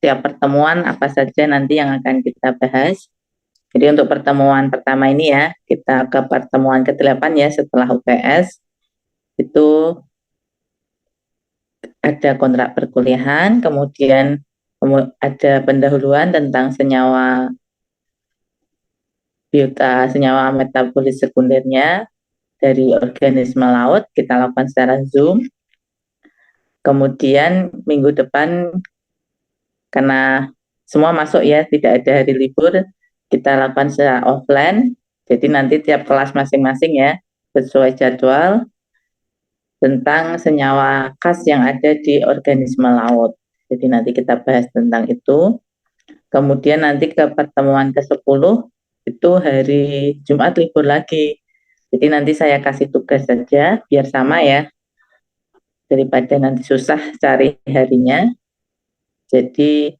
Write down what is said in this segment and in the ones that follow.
tiap pertemuan apa saja nanti yang akan kita bahas. Jadi untuk pertemuan pertama ini ya, kita ke pertemuan ke-8 ya setelah UTS. Itu ada kontrak perkuliahan, kemudian ada pendahuluan tentang senyawa metabolis sekundernya dari organisme laut, kita lakukan secara Zoom. Kemudian minggu depan, karena semua masuk ya, tidak ada hari libur, kita lakukan secara offline. Jadi nanti tiap kelas masing-masing ya, sesuai jadwal tentang senyawa khas yang ada di organisme laut. Jadi nanti kita bahas tentang itu. Kemudian nanti ke pertemuan ke-10 itu hari Jumat libur lagi. Jadi nanti saya kasih tugas saja biar sama ya, daripada nanti susah cari harinya. Jadi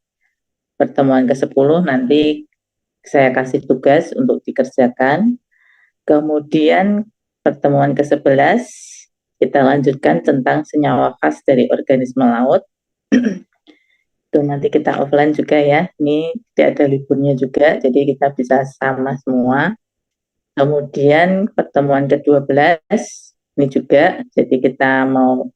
pertemuan ke-10 nanti saya kasih tugas untuk dikerjakan. Kemudian pertemuan ke-11 kita lanjutkan tentang senyawa khas dari organisme laut. Itu nanti kita offline juga ya. Ini tidak ada liburnya juga, jadi kita bisa sama semua. Kemudian pertemuan ke-12 ini juga, jadi kita mau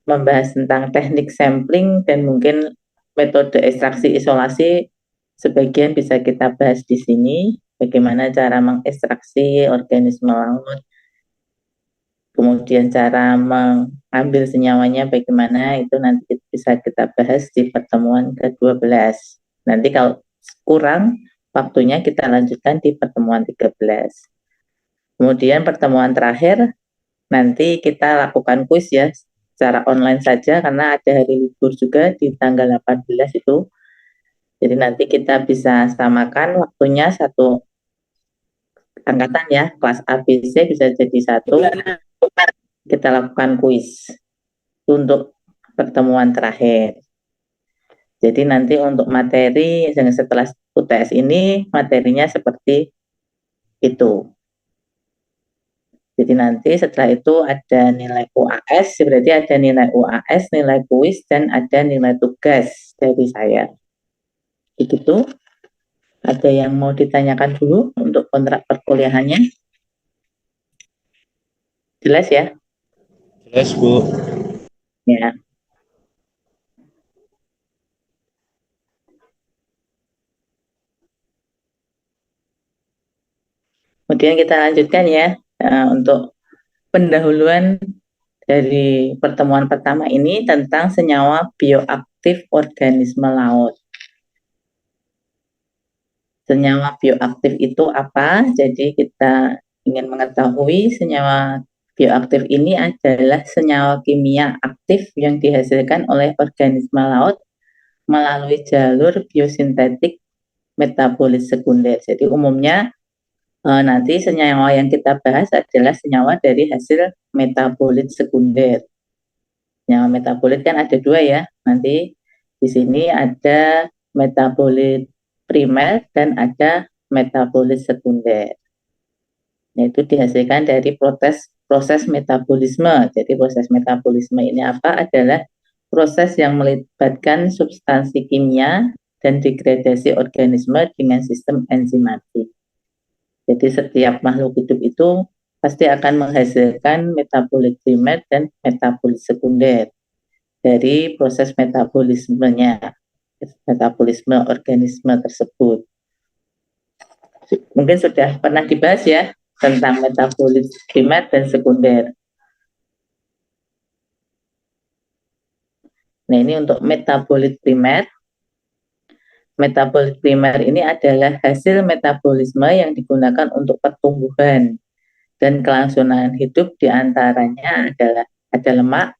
membahas tentang teknik sampling dan mungkin metode ekstraksi isolasi sebagian bisa kita bahas di sini, bagaimana cara mengekstraksi organisme laut, kemudian cara mengambil senyawanya bagaimana, itu nanti bisa kita bahas di pertemuan ke-12. Nanti kalau kurang waktunya kita lanjutkan di pertemuan 13. Kemudian pertemuan terakhir nanti kita lakukan kuis ya secara online saja karena ada hari libur juga di tanggal 18 itu. Jadi nanti kita bisa samakan waktunya satu angkatan ya, kelas A, B, C bisa jadi satu. Kita lakukan kuis untuk pertemuan terakhir. Jadi nanti untuk materi setelah UTS ini materinya seperti itu. Jadi nanti setelah itu ada nilai UAS, berarti ada nilai UAS, nilai kuis, dan ada nilai tugas dari saya. Begitu. Ada yang mau ditanyakan dulu untuk kontrak perkuliahannya? Jelas ya? Jelas, Bu. Ya. Kemudian kita lanjutkan ya untuk pendahuluan dari pertemuan pertama ini tentang senyawa bioaktif organisme laut. Senyawa bioaktif itu apa? Jadi kita ingin mengetahui senyawa bioaktif ini adalah senyawa kimia aktif yang dihasilkan oleh organisme laut melalui jalur biosintetik metabolis sekunder. Jadi umumnya nanti senyawa yang kita bahas adalah senyawa dari hasil metabolit sekunder. Senyawa metabolit kan ada dua ya. Nanti di sini ada metabolit primer dan ada metabolit sekunder. Yaitu dihasilkan dari proses metabolisme. Jadi proses metabolisme ini apa? Adalah proses yang melibatkan substansi kimia dan degradasi organisme dengan sistem enzimatik. Jadi setiap makhluk hidup itu pasti akan menghasilkan metabolit primer dan metabolit sekunder dari proses metabolismenya, metabolisme organisme tersebut. Mungkin sudah pernah dibahas ya tentang metabolit primer dan sekunder. Nah ini untuk metabolit primer. Metabolit primer ini adalah hasil metabolisme yang digunakan untuk pertumbuhan dan kelangsungan hidup, diantaranya adalah ada lemak,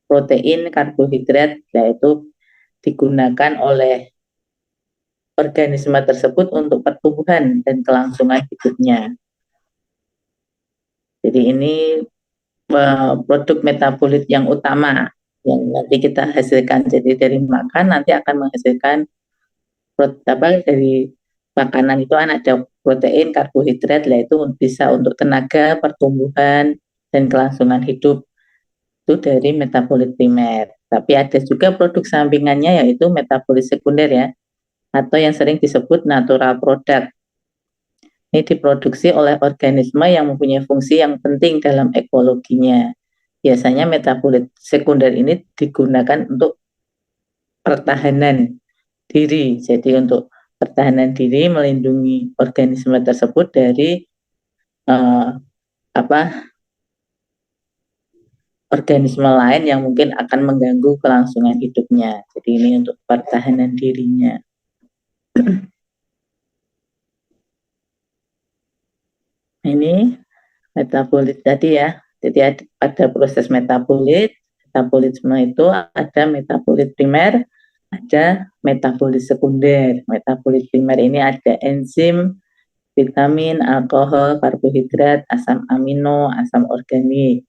protein, karbohidrat, yaitu digunakan oleh organisme tersebut untuk pertumbuhan dan kelangsungan hidupnya. Jadi ini produk metabolit yang utama yang nanti kita hasilkan. Jadi dari makan nanti akan menghasilkan dari makanan itu kan ada protein, karbohidrat, yaitu bisa untuk tenaga, pertumbuhan, dan kelangsungan hidup. Itu dari metabolit primer. Tapi ada juga produk sampingannya yaitu metabolit sekunder ya, atau yang sering disebut natural product. Ini diproduksi oleh organisme yang mempunyai fungsi yang penting dalam ekologinya. Biasanya metabolit sekunder ini digunakan untuk pertahanan diri. Jadi untuk pertahanan diri melindungi organisme tersebut dari apa organisme lain yang mungkin akan mengganggu kelangsungan hidupnya. Jadi ini untuk pertahanan dirinya. Ini metabolit tadi ya. Jadi ada proses metabolit. Metabolisme itu ada metabolit primer, ada metabolit sekunder. Metabolit primer ini ada enzim, vitamin, alkohol, karbohidrat, asam amino, asam organik.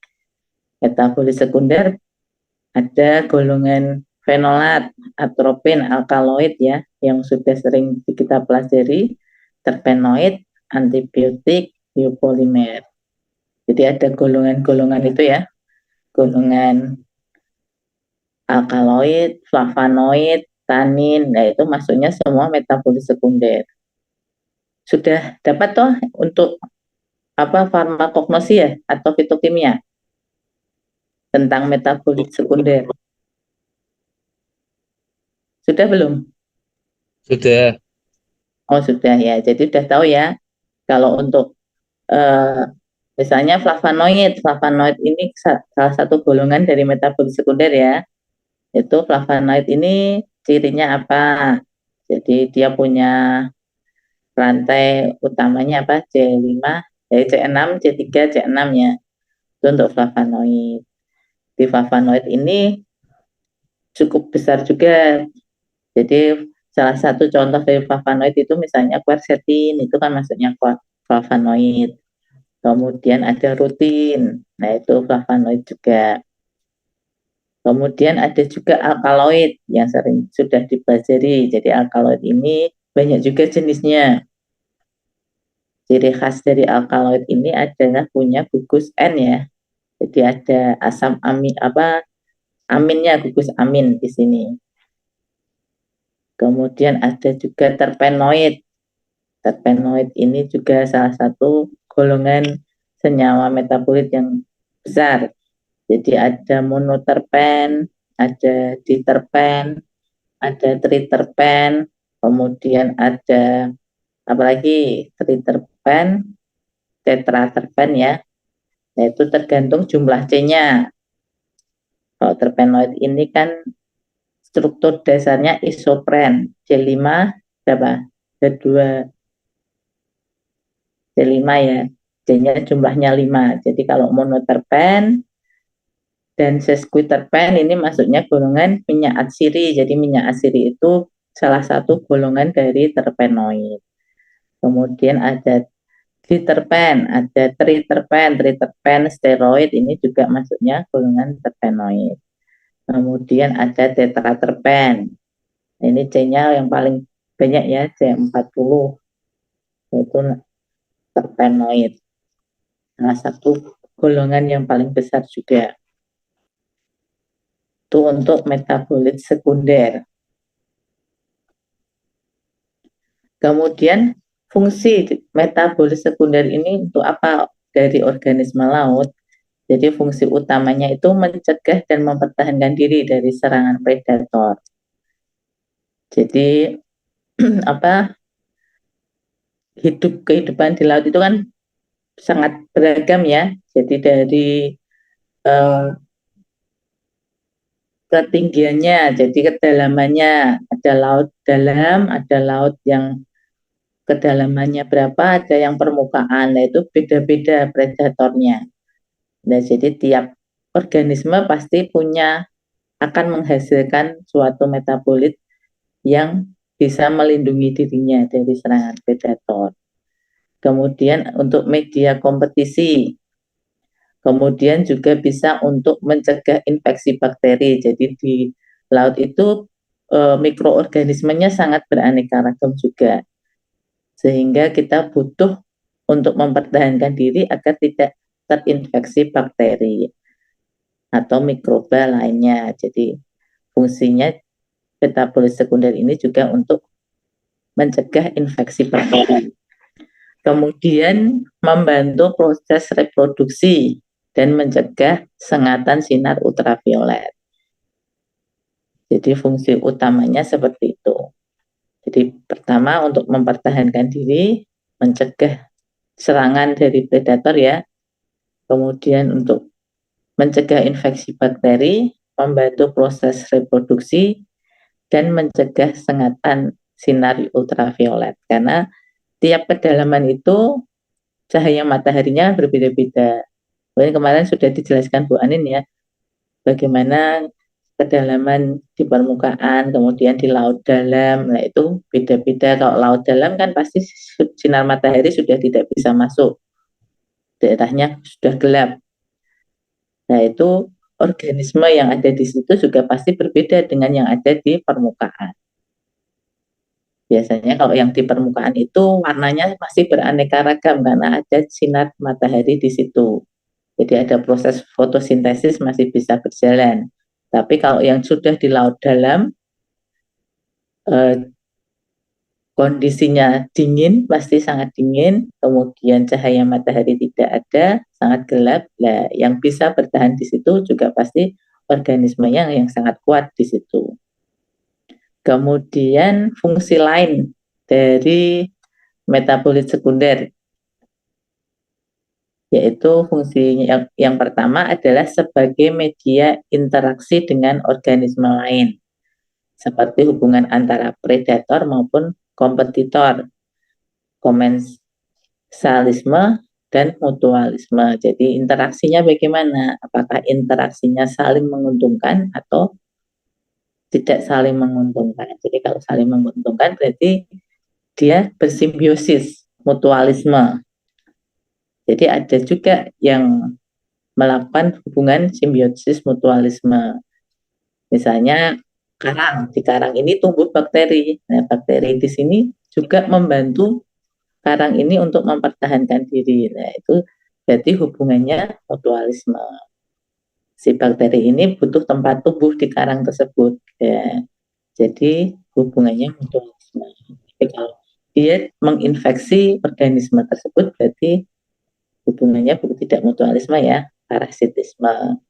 Metabolit sekunder ada golongan fenolat, atropin, alkaloid ya, yang sudah sering kita pelajari, terpenoid, antibiotik, biopolimer. Jadi ada golongan-golongan itu ya, golongan alkaloid, flavonoid, tanin, nah itu masuknya semua metabolit sekunder. Sudah dapat toh untuk apa farmakognosi ya atau fitokimia tentang metabolit sekunder? Sudah belum? Sudah. Oh sudah ya. Jadi sudah tahu ya kalau untuk eh, misalnya flavonoid, flavonoid ini salah satu golongan dari metabolit sekunder ya. Itu flavonoid ini cirinya apa? Jadi dia punya rantai utamanya apa? C5, dari C6, C3, C6 ya. Itu untuk flavonoid. Di flavonoid ini cukup besar juga. Jadi salah satu contoh dari flavonoid itu misalnya quercetin, itu kan maksudnya flavonoid. Kemudian ada rutin, nah itu flavonoid juga. Kemudian ada juga alkaloid yang sering sudah dipelajari. Jadi alkaloid ini banyak juga jenisnya. Ciri khas dari alkaloid ini adalah punya gugus N ya. Jadi ada asam amin apa aminnya gugus amin di sini. Kemudian ada juga terpenoid. Terpenoid ini juga salah satu golongan senyawa metabolit yang besar. Jadi ada monoterpen, ada diterpen, ada triterpen, kemudian ada apalagi triterpen, tetraterpen ya. Nah, itu tergantung jumlah C-nya. Kalau terpenoid ini kan struktur dasarnya isopren, C5 berapa? C2, C5 ya. C-nya jumlahnya 5. Jadi kalau monoterpen dan sesquiterpen ini masuknya golongan minyak atsiri. Jadi minyak atsiri itu salah satu golongan dari terpenoid. Kemudian ada diterpen, ada triterpen, triterpen steroid ini juga masuknya golongan terpenoid. Kemudian ada tetraterpen. Ini C-nya yang paling banyak ya, C40. Itu terpenoid. Salah satu golongan yang paling besar juga. Itu untuk metabolit sekunder. Kemudian fungsi metabolit sekunder ini untuk apa dari organisme laut? Jadi fungsi utamanya itu mencegah dan mempertahankan diri dari serangan predator. Jadi apa kehidupan di laut itu kan sangat beragam ya. Jadi dari eh, ketinggiannya, jadi kedalamannya, ada laut dalam, ada laut yang kedalamannya berapa, ada yang permukaan, nah itu beda-beda predatornya. Nah, jadi tiap organisme pasti punya akan menghasilkan suatu metabolit yang bisa melindungi dirinya dari serangan predator. Kemudian untuk media kompetisi, kemudian juga bisa untuk mencegah infeksi bakteri. Jadi di laut itu mikroorganismenya sangat beraneka ragam juga. Sehingga kita butuh untuk mempertahankan diri agar tidak terinfeksi bakteri atau mikroba lainnya. Jadi fungsinya metabolit sekunder ini juga untuk mencegah infeksi bakteri. Kemudian membantu proses reproduksi dan mencegah sengatan sinar ultraviolet. Jadi fungsi utamanya seperti itu. Jadi pertama untuk mempertahankan diri, mencegah serangan dari predator ya. Kemudian untuk mencegah infeksi bakteri, membantu proses reproduksi, dan mencegah sengatan sinar ultraviolet. Karena tiap kedalaman itu cahaya mataharinya berbeda-beda. Kemarin sudah dijelaskan Bu Anin ya, bagaimana kedalaman di permukaan, kemudian di laut dalam, nah itu beda-beda. Kalau laut dalam kan pasti sinar matahari sudah tidak bisa masuk, daerahnya sudah gelap. Nah itu organisme yang ada di situ juga pasti berbeda dengan yang ada di permukaan. Biasanya kalau yang di permukaan itu warnanya masih beraneka ragam karena ada sinar matahari di situ. Jadi ada proses fotosintesis masih bisa berjalan. Tapi kalau yang sudah di laut dalam, kondisinya dingin, pasti sangat dingin, kemudian cahaya matahari tidak ada, sangat gelap. Nah, yang bisa bertahan di situ juga pasti organismenya yang sangat kuat di situ. Kemudian fungsi lain dari metabolit sekunder, yaitu fungsi yang pertama adalah sebagai media interaksi dengan organisme lain, seperti hubungan antara predator maupun kompetitor, komensalisme, dan mutualisme. Jadi interaksinya bagaimana? Apakah interaksinya saling menguntungkan atau tidak saling menguntungkan? Jadi kalau saling menguntungkan berarti dia bersimbiosis, mutualisme. Jadi ada juga yang melakukan hubungan simbiosis mutualisme. Misalnya karang, di karang ini tumbuh bakteri. Nah, bakteri di sini juga membantu karang ini untuk mempertahankan diri. Nah, itu berarti hubungannya mutualisme. Si bakteri ini butuh tempat tumbuh di karang tersebut. Ya. Jadi hubungannya mutualisme. Tapi kalau dia menginfeksi organisme tersebut, berarti hubungannya tidak mutualisme ya, parasitisme.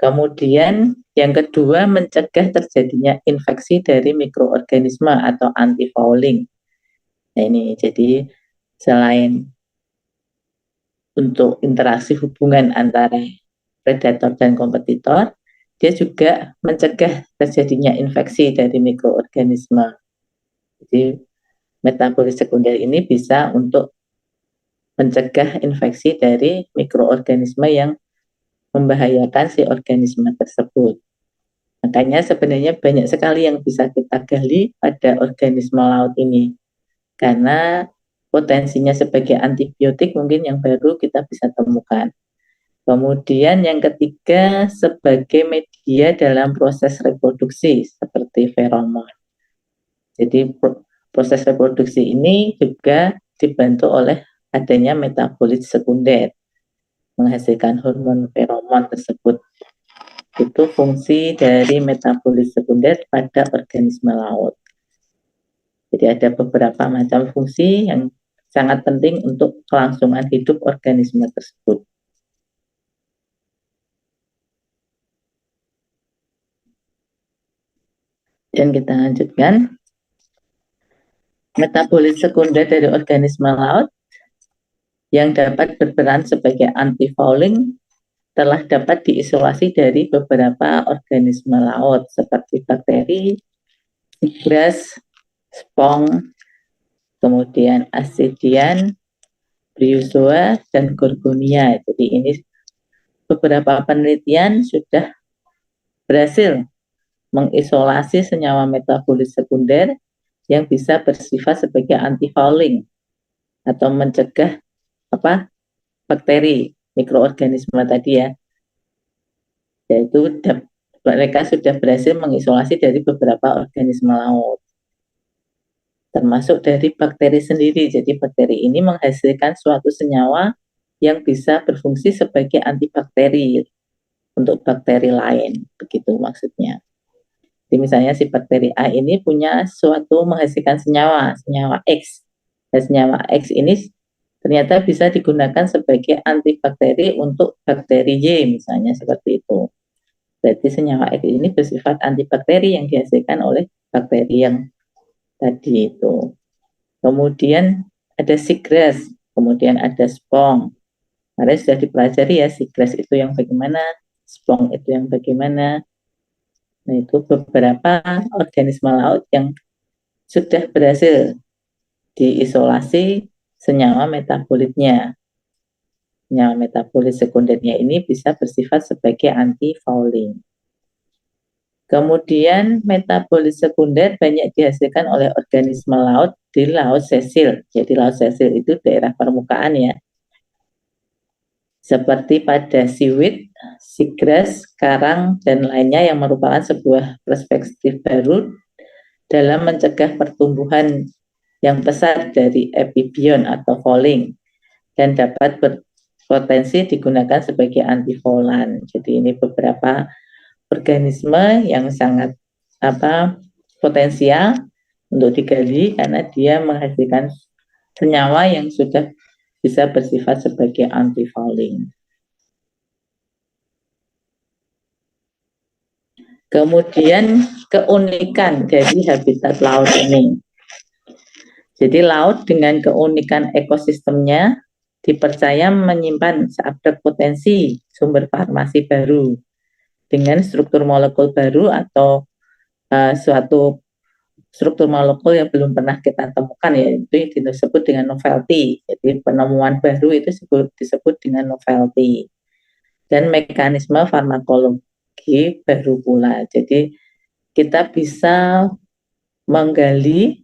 Kemudian yang kedua mencegah terjadinya infeksi dari mikroorganisme atau antifouling. Nah ini jadi selain untuk interaksi hubungan antara predator dan kompetitor, dia juga mencegah terjadinya infeksi dari mikroorganisme. Jadi metabolit sekunder ini bisa untuk mencegah infeksi dari mikroorganisme yang membahayakan si organisme tersebut. Makanya sebenarnya banyak sekali yang bisa kita gali pada organisme laut ini. Karena potensinya sebagai antibiotik mungkin yang baru kita bisa temukan. Kemudian yang ketiga sebagai media dalam proses reproduksi seperti feromon. Jadi proses reproduksi ini juga dibantu oleh adanya metabolit sekunder menghasilkan hormon feromon tersebut. Itu fungsi dari metabolit sekunder pada organisme laut. Jadi ada beberapa macam fungsi yang sangat penting untuk kelangsungan hidup organisme tersebut. Dan kita lanjutkan. Metabolit sekunder dari organisme laut yang dapat berperan sebagai antifouling telah dapat diisolasi dari beberapa organisme laut seperti bakteri, seagrass, spong, kemudian asidian, briozoa, dan gorgonia. Jadi ini beberapa penelitian sudah berhasil mengisolasi senyawa metabolit sekunder yang bisa bersifat sebagai antifouling atau mencegah bakteri mikroorganisme tadi ya. Yaitu mereka sudah berhasil mengisolasi dari beberapa organisme laut. Termasuk dari bakteri sendiri. Jadi bakteri ini menghasilkan suatu senyawa yang bisa berfungsi sebagai antibakteri untuk bakteri lain, begitu maksudnya. Jadi misalnya si bakteri A ini punya suatu menghasilkan senyawa X. Dan senyawa X ini ternyata bisa digunakan sebagai antibakteri untuk bakteri Y misalnya seperti itu. Berarti senyawa X ini bersifat antibakteri yang dihasilkan oleh bakteri yang tadi itu. Kemudian ada seagrass, kemudian ada spong. Kemarin sudah dipelajari ya, seagrass itu yang bagaimana, spong itu yang bagaimana. Nah, itu beberapa organisme laut yang sudah berhasil diisolasi senyawa metabolitnya. Senyawa metabolit sekundernya ini bisa bersifat sebagai anti-fouling. Kemudian metabolit sekunder banyak dihasilkan oleh organisme laut di laut sesil. Jadi laut sesil itu daerah permukaan ya. Seperti pada seaweed, seagrass, karang, dan lainnya yang merupakan sebuah perspektif baru dalam mencegah pertumbuhan yang besar dari epibion atau fouling dan dapat berpotensi digunakan sebagai antifoulant. Jadi ini beberapa organisme yang sangat potensial untuk digali karena dia menghasilkan senyawa yang sudah bisa bersifat sebagai antifouling. Kemudian keunikan dari habitat laut ini. Jadi laut dengan keunikan ekosistemnya dipercaya menyimpan seabad potensi sumber farmasi baru dengan struktur molekul baru atau suatu struktur molekul yang belum pernah kita temukan, yaitu disebut dengan novelty. Jadi penemuan baru itu disebut dengan novelty. Dan mekanisme farmakologi baru pula. Jadi kita bisa menggali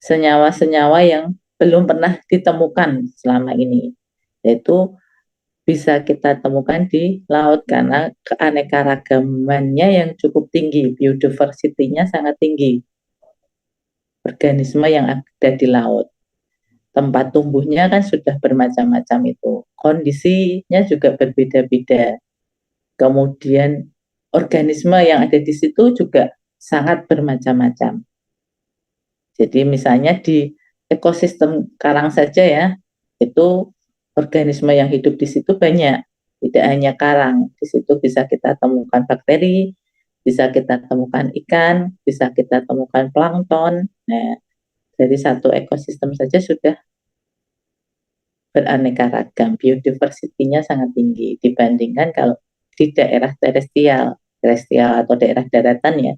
senyawa-senyawa yang belum pernah ditemukan selama ini. Yaitu bisa kita temukan di laut karena keanekaragamannya yang cukup tinggi, biodiversity-nya sangat tinggi. Organisme yang ada di laut. Tempat tumbuhnya kan sudah bermacam-macam itu. Kondisinya juga berbeda-beda. Kemudian organisme yang ada di situ juga sangat bermacam-macam. Jadi misalnya di ekosistem karang saja ya, itu organisme yang hidup di situ banyak. Tidak hanya karang, di situ bisa kita temukan bakteri, bisa kita temukan ikan, bisa kita temukan plankton. Nah, dari satu ekosistem saja sudah beraneka ragam, biodiversity-nya sangat tinggi dibandingkan kalau di daerah terestrial atau daerah daratan ya.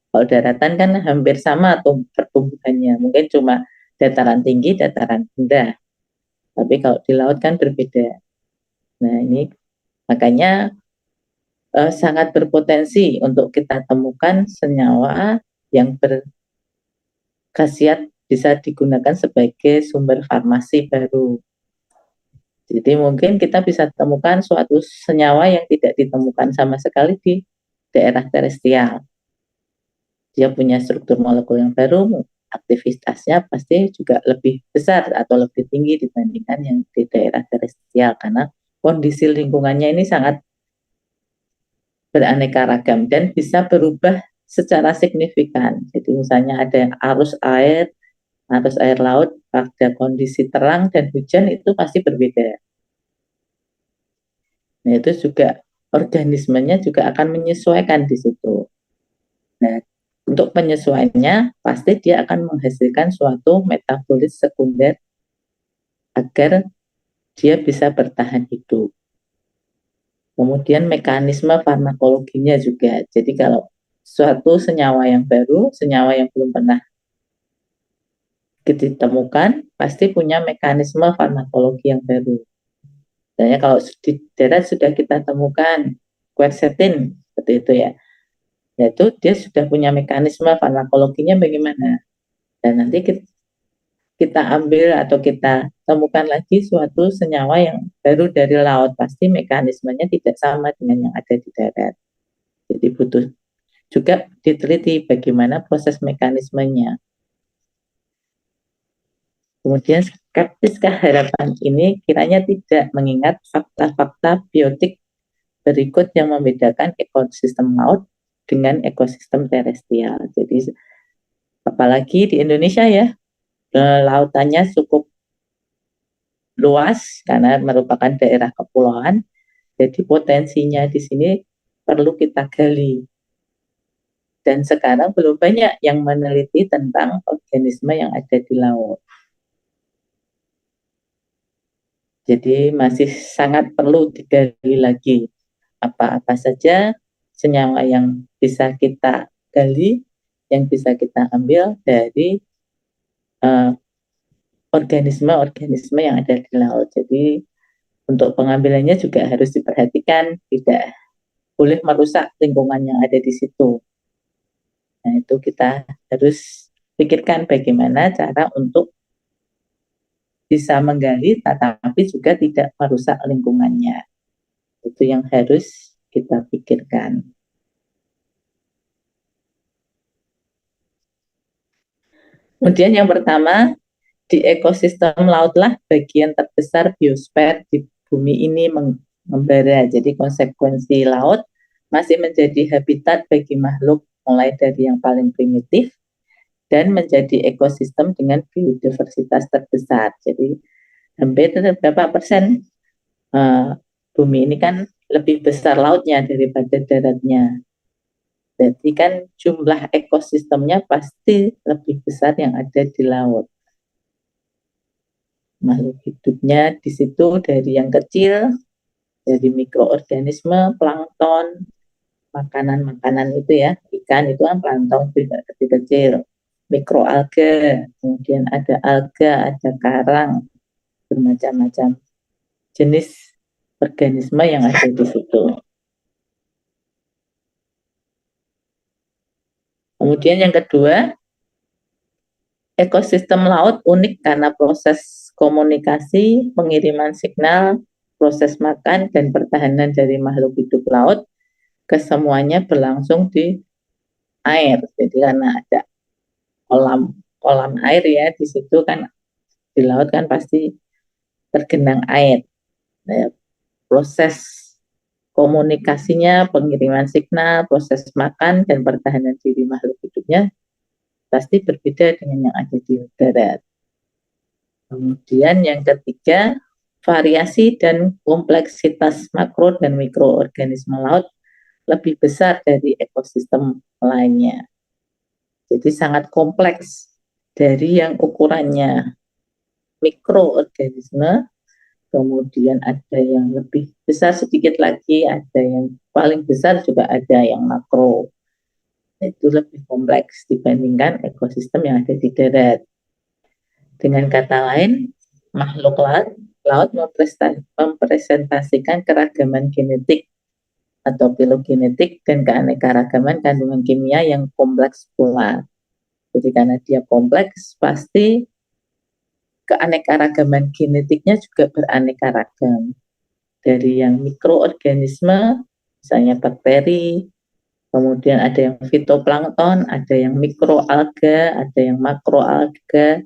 Kalau daratan kan hampir sama tuh pertumbuhannya, mungkin cuma dataran tinggi, dataran rendah. Tapi kalau di laut kan berbeda. Nah ini makanya sangat berpotensi untuk kita temukan senyawa yang berkhasiat bisa digunakan sebagai sumber farmasi baru. Jadi mungkin kita bisa temukan suatu senyawa yang tidak ditemukan sama sekali di daerah terestrial. Dia punya struktur molekul yang baru, aktivitasnya pasti juga lebih besar atau lebih tinggi dibandingkan yang di daerah terestrial karena kondisi lingkungannya ini sangat beraneka ragam dan bisa berubah secara signifikan. Jadi misalnya ada arus air laut pada kondisi terang dan hujan itu pasti berbeda. Nah, itu juga organismenya juga akan menyesuaikan di situ. Nah, untuk penyesuaiannya pasti dia akan menghasilkan suatu metabolit sekunder agar dia bisa bertahan hidup. Kemudian mekanisme farmakologinya juga. Jadi kalau suatu senyawa yang baru, senyawa yang belum pernah ditemukan, pasti punya mekanisme farmakologi yang baru. Misalnya kalau di darat sudah kita temukan quercetin, seperti itu ya. Yaitu dia sudah punya mekanisme farmakologinya bagaimana. Dan nanti kita ambil atau kita temukan lagi suatu senyawa yang baru dari laut, pasti mekanismenya tidak sama dengan yang ada di darat. Jadi butuh juga diteliti bagaimana proses mekanismenya. Kemudian skeptiskah harapan ini kiranya tidak mengingat fakta-fakta biotik berikut yang membedakan ekosistem laut dengan ekosistem terestrial. Jadi apalagi di Indonesia ya, lautannya cukup luas karena merupakan daerah kepulauan. Jadi potensinya di sini perlu kita gali. Dan sekarang belum banyak yang meneliti tentang organisme yang ada di laut. Jadi masih sangat perlu digali lagi apa-apa saja senyawa yang bisa kita gali, yang bisa kita ambil dari organisme-organisme yang ada di laut. Jadi untuk pengambilannya juga harus diperhatikan, tidak boleh merusak lingkungan yang ada di situ. Nah, itu kita harus pikirkan bagaimana cara untuk bisa menggali tetapi juga tidak merusak lingkungannya. Itu yang harus kita pikirkan. Kemudian yang pertama, di ekosistem lautlah bagian terbesar biosfer di bumi ini membara. Jadi konsekuensi laut masih menjadi habitat bagi makhluk mulai dari yang paling primitif dan menjadi ekosistem dengan biodiversitas terbesar. Jadi hampir berapa persen bumi ini kan lebih besar lautnya daripada daratnya. Jadi kan jumlah ekosistemnya pasti lebih besar yang ada di laut. Makhluk hidupnya di situ dari yang kecil, dari mikroorganisme, plankton, makanan-makanan itu ya, ikan itu kan plankton juga kecil-kecil, mikroalga, kemudian ada alga, ada karang, bermacam-macam jenis organisme yang ada di situ. Kemudian yang kedua, ekosistem laut unik karena proses komunikasi, pengiriman signal, proses makan, dan pertahanan dari makhluk hidup laut kesemuanya berlangsung di air. Jadi karena ada kolam kolam air ya di situ kan, di laut kan pasti tergenang air. Nah, proses komunikasinya, pengiriman signal, proses makan dan pertahanan diri makhluk hidupnya pasti berbeda dengan yang ada di darat. Kemudian yang ketiga, variasi dan kompleksitas makro dan mikroorganisme laut lebih besar dari ekosistem lainnya. Jadi sangat kompleks dari yang ukurannya mikroorganisme, kemudian ada yang lebih besar sedikit lagi, ada yang paling besar juga ada yang makro. Itu lebih kompleks dibandingkan ekosistem yang ada di darat. Dengan kata lain, makhluk laut mempresentasikan keragaman genetik atau filogenetik dan keanekaragaman kandungan kimia yang kompleks pula. Jadi karena dia kompleks, pasti keanekaragaman genetiknya juga beraneka ragam. Dari yang mikroorganisme, misalnya bakteri, kemudian ada yang fitoplankton, ada yang mikroalga, ada yang makroalga.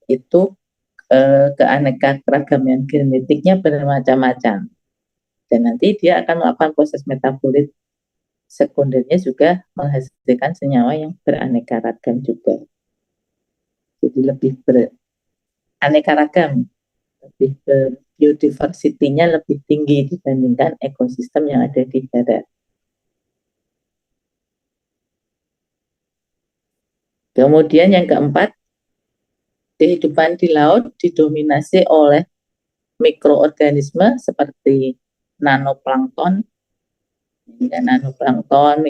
Itu keanekaragaman genetiknya bermacam-macam. Dan nanti dia akan melakukan proses metabolit sekundernya juga menghasilkan senyawa yang beraneka ragam juga. Jadi lebih beraneka ragam, lebih biodiversity-nya lebih tinggi dibandingkan ekosistem yang ada di darat. Kemudian yang keempat, kehidupan di laut didominasi oleh mikroorganisme seperti nanoplankton. Nanoplankton,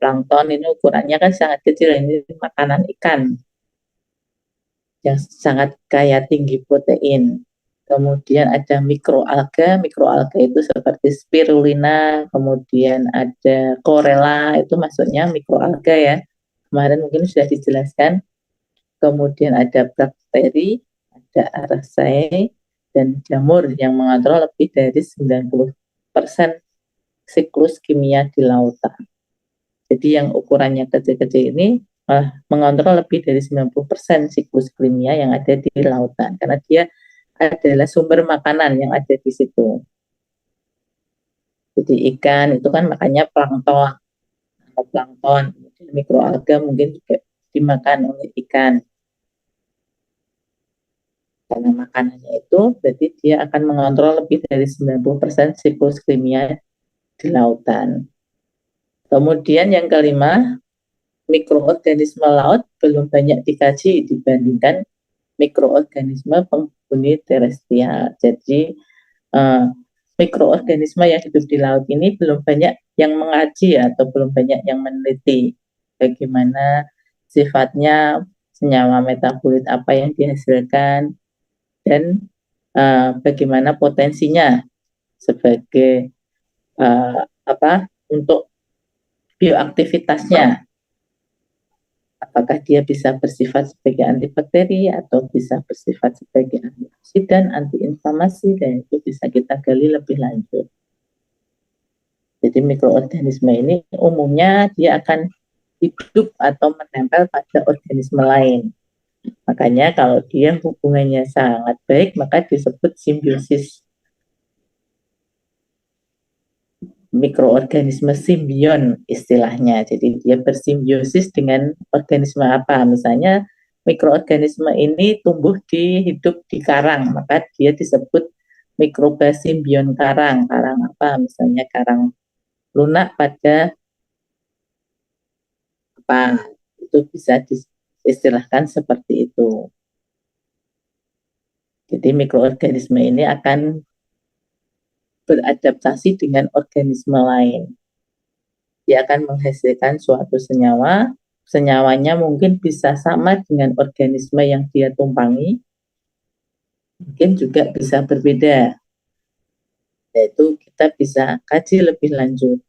plankton ini ukurannya kan sangat kecil, ini makanan ikan yang sangat kaya tinggi protein. Kemudian ada mikroalga, mikroalga itu seperti spirulina, kemudian ada chlorella, itu maksudnya mikroalga ya. Kemarin mungkin sudah dijelaskan. Kemudian ada bakteri, ada archaea, dan jamur yang mengontrol lebih dari 90% siklus kimia di lautan. Jadi yang ukurannya kecil-kecil ini mengontrol lebih dari 90% siklus kimia yang ada di lautan, karena dia adalah sumber makanan yang ada di situ. Jadi ikan itu kan makannya plankton, atau plankton, kemudian mikroalga mungkin juga dimakan oleh ikan. Karena makanannya itu, berarti dia akan mengontrol lebih dari 90% siklus kimia di lautan. Kemudian yang kelima, mikroorganisme laut belum banyak dikaji dibandingkan mikroorganisme penghuni terestrial. Jadi eh, mikroorganisme yang hidup di laut ini belum banyak yang mengaji atau belum banyak yang meneliti bagaimana sifatnya, senyawa metabolit apa yang dihasilkan, dan bagaimana potensinya sebagai apa untuk bioaktivitasnya. Apakah dia bisa bersifat sebagai antibakteri atau bisa bersifat sebagai antioksidan, antiinflamasi, dan itu bisa kita gali lebih lanjut. Jadi mikroorganisme ini umumnya dia akan hidup atau menempel pada organisme lain. Makanya kalau dia hubungannya sangat baik, maka disebut simbiosis. Mikroorganisme simbion istilahnya. Jadi dia bersimbiosis dengan organisme apa. Misalnya mikroorganisme ini tumbuh hidup di karang, maka dia disebut mikroba simbion karang. Karang apa? Misalnya karang lunak pada apa? Itu bisa diistilahkan seperti itu. Jadi mikroorganisme ini akan beradaptasi dengan organisme lain. Dia akan menghasilkan suatu senyawa, senyawanya mungkin bisa sama dengan organisme yang dia tumpangi, mungkin juga bisa berbeda. Yaitu kita bisa kaji lebih lanjut.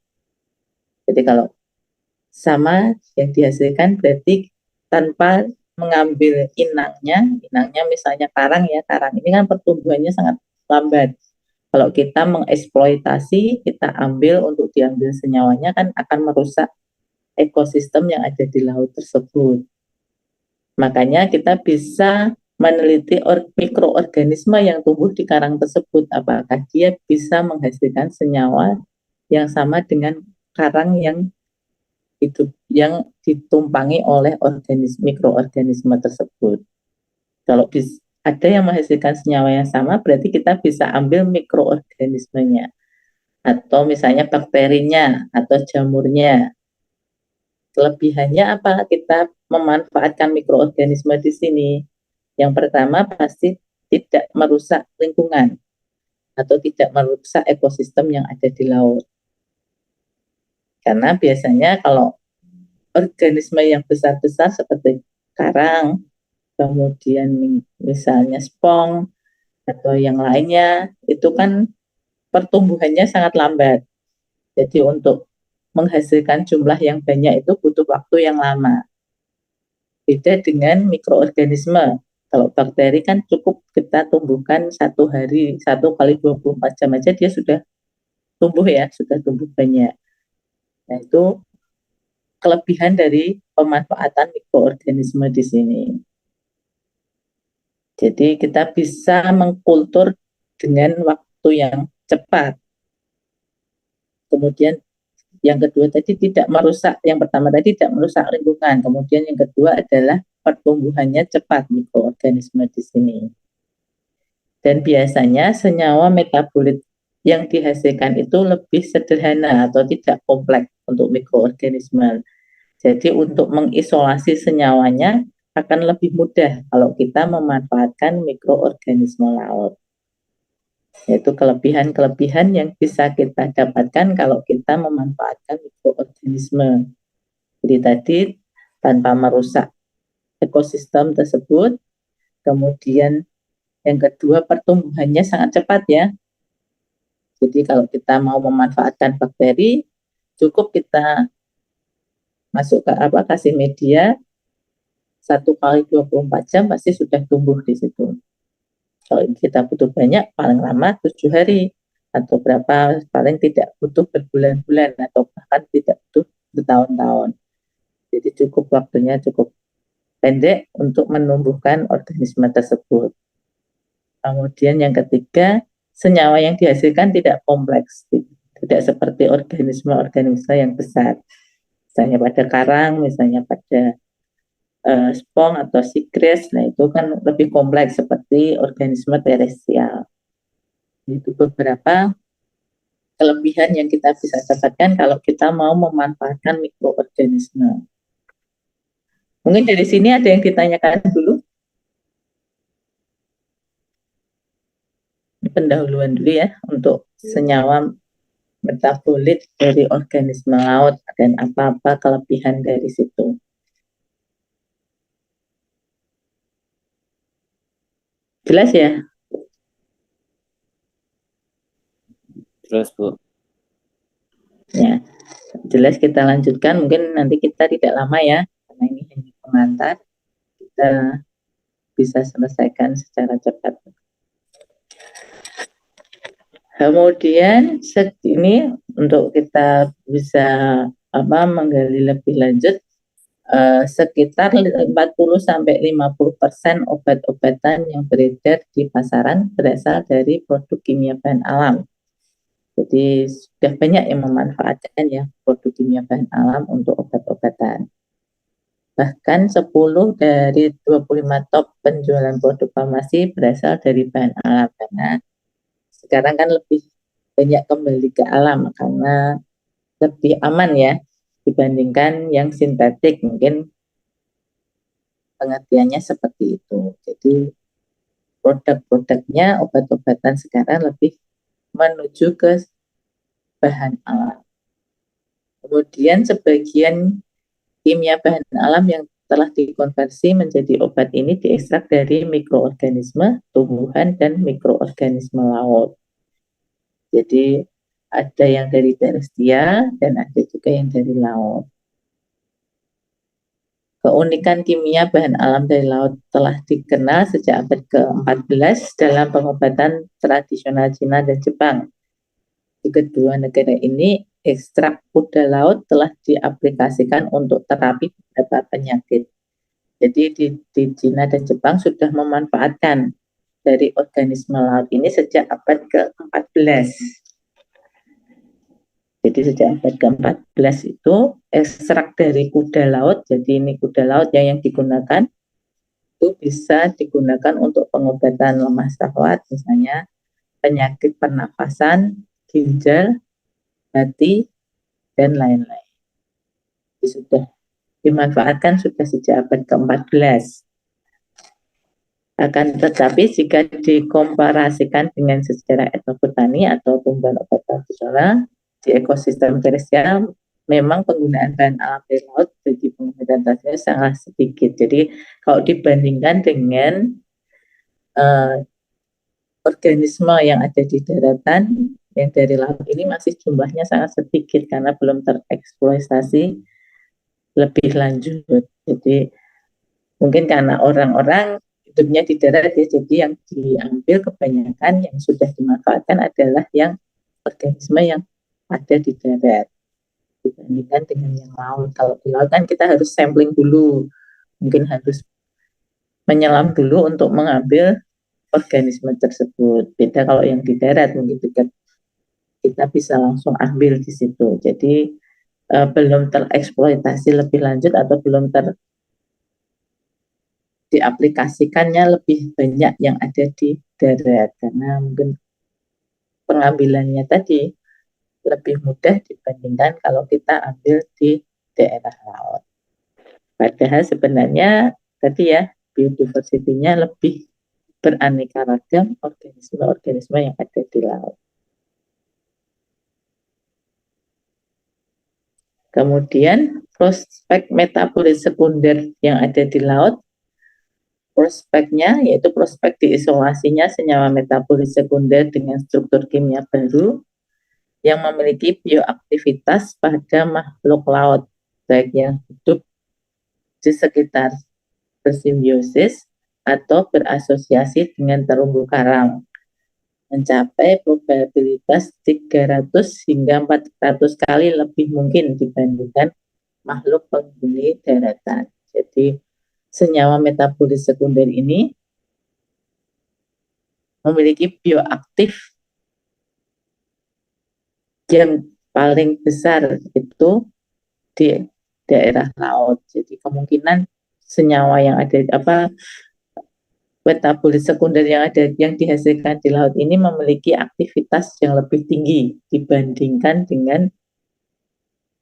Jadi kalau sama yang dihasilkan berarti tanpa mengambil inangnya misalnya karang ya, karang ini kan pertumbuhannya sangat lambat. Kalau kita mengeksploitasi, kita ambil untuk diambil senyawanya kan akan merusak ekosistem yang ada di laut tersebut. Makanya kita bisa meneliti mikroorganisme yang tumbuh di karang tersebut, apakah dia bisa menghasilkan senyawa yang sama dengan karang yang hidup yang ditumpangi oleh mikroorganisme tersebut. Kalau ada yang menghasilkan senyawa yang sama, berarti kita bisa ambil mikroorganismenya, atau misalnya bakterinya, atau jamurnya. Kelebihannya apa? Kita memanfaatkan mikroorganisme di sini. Yang pertama pasti tidak merusak lingkungan atau tidak merusak ekosistem yang ada di laut. Karena biasanya kalau organisme yang besar-besar seperti karang, kemudian misalnya spong atau yang lainnya, itu kan pertumbuhannya sangat lambat. Jadi untuk menghasilkan jumlah yang banyak itu butuh waktu yang lama. Beda dengan mikroorganisme. Kalau bakteri kan cukup kita tumbuhkan 1 hari, 1 kali 24 jam aja dia sudah tumbuh ya, sudah tumbuh banyak. Nah itu kelebihan dari pemanfaatan mikroorganisme di sini. Jadi kita bisa mengkultur dengan waktu yang cepat. Kemudian yang kedua tadi tidak merusak, yang pertama tadi tidak merusak lingkungan. Kemudian yang kedua adalah pertumbuhannya cepat mikroorganisme di sini. Dan biasanya senyawa metabolit yang dihasilkan itu lebih sederhana atau tidak kompleks untuk mikroorganisme. Jadi untuk mengisolasi senyawanya akan lebih mudah kalau kita memanfaatkan mikroorganisme laut. Yaitu kelebihan-kelebihan yang bisa kita dapatkan kalau kita memanfaatkan mikroorganisme. Jadi tadi tanpa merusak ekosistem tersebut, kemudian yang kedua pertumbuhannya sangat cepat ya. Jadi kalau kita mau memanfaatkan bakteri, cukup kita masuk ke kasih media 1 kali 24 jam pasti sudah tumbuh di situ. Kalau kita butuh banyak, paling lama 7 hari atau berapa, paling tidak butuh berbulan-bulan atau bahkan tidak butuh bertahun-tahun. Jadi cukup waktunya cukup pendek untuk menumbuhkan organisme tersebut. Kemudian yang ketiga, senyawa yang dihasilkan tidak kompleks. tidak seperti organisme-organisme yang besar. Misalnya pada karang, misalnya pada spong atau sigres, nah itu kan lebih kompleks seperti organisme terestrial. Itu beberapa kelebihan yang kita bisa dapatkan kalau kita mau memanfaatkan mikroorganisme. Mungkin dari sini ada yang ditanyakan dulu, pendahuluan dulu ya untuk senyawa metabolit dari organisme laut dan apa-apa kelebihan dari situ. Jelas ya? Jelas, Bu. Ya, jelas kita lanjutkan. Mungkin nanti kita tidak lama ya, karena ini hanya pengantar. Kita bisa selesaikan secara cepat. Kemudian ini untuk kita bisa menggali lebih lanjut, sekitar 40-50% obat-obatan yang beredar di pasaran berasal dari produk kimia bahan alam. Jadi sudah banyak yang memanfaatkan ya produk kimia bahan alam untuk obat-obatan. Bahkan 10 dari 25 top penjualan produk farmasi berasal dari bahan alam, karena sekarang kan lebih banyak kembali ke alam karena lebih aman ya dibandingkan yang sintetik. Mungkin pengertiannya seperti itu. Jadi produk-produknya obat-obatan sekarang lebih menuju ke bahan alam. Kemudian sebagian kimia bahan alam yang telah dikonversi menjadi obat ini diekstrak dari mikroorganisme tumbuhan dan mikroorganisme laut. Jadi ada yang dari terestrial dan ada juga yang dari laut. Keunikan kimia bahan alam dari laut telah dikenal sejak abad ke-14 dalam pengobatan tradisional Cina dan Jepang. Di kedua negara ini, ekstrak kuda laut telah diaplikasikan untuk terapi beberapa penyakit. Jadi di Cina dan Jepang sudah memanfaatkan dari organisme laut ini sejak abad ke-14. Jadi sejak abad ke-14 itu ekstrak dari kuda laut, jadi ini kuda laut yang digunakan itu bisa digunakan untuk pengobatan lemah syahwat, misalnya penyakit pernafasan, ginjal, hati, dan lain-lain. Sudah dimanfaatkan sudah sejak abad ke-14. Akan tetapi jika dikomparasikan dengan sejarah etnobotani atau tumbuhan obat tradisional di ekosistem terestrial, memang penggunaan bahan alam dari laut bagi pengobatan tradisional sangat sedikit. Jadi kalau dibandingkan dengan organisme yang ada di daratan, yang dari laut ini masih jumlahnya sangat sedikit karena belum tereksploitasi lebih lanjut. Jadi mungkin karena orang-orang hidupnya di darat ya, jadi yang diambil kebanyakan yang sudah dimanfaatkan adalah yang organisme yang ada di darat dibandingkan dengan yang laut. Kalau di laut kan kita harus sampling dulu, mungkin harus menyelam dulu untuk mengambil organisme tersebut. Beda kalau yang di darat, mungkin kita bisa langsung ambil di situ. Jadi belum tereksploitasi lebih lanjut atau belum diaplikasikannya lebih banyak yang ada di darat karena mungkin pengambilannya tadi lebih mudah dibandingkan kalau kita ambil di daerah laut. Padahal sebenarnya tadi ya biodiversity-nya lebih beraneka ragam organisme-organisme yang ada di laut. Kemudian prospek metabolit sekunder yang ada di laut, prospeknya yaitu prospek diisolasinya senyawa metabolit sekunder dengan struktur kimia baru yang memiliki bioaktivitas pada makhluk laut, baik yang hidup di sekitar bersimbiosis atau berasosiasi dengan terumbu karang, mencapai probabilitas 300 hingga 400 kali lebih mungkin dibandingkan makhluk penghuni daratan. Jadi senyawa metabolit sekunder ini memiliki bioaktif yang paling besar itu di daerah laut. Jadi kemungkinan senyawa yang ada metabolit sekunder yang dihasilkan di laut ini memiliki aktivitas yang lebih tinggi dibandingkan dengan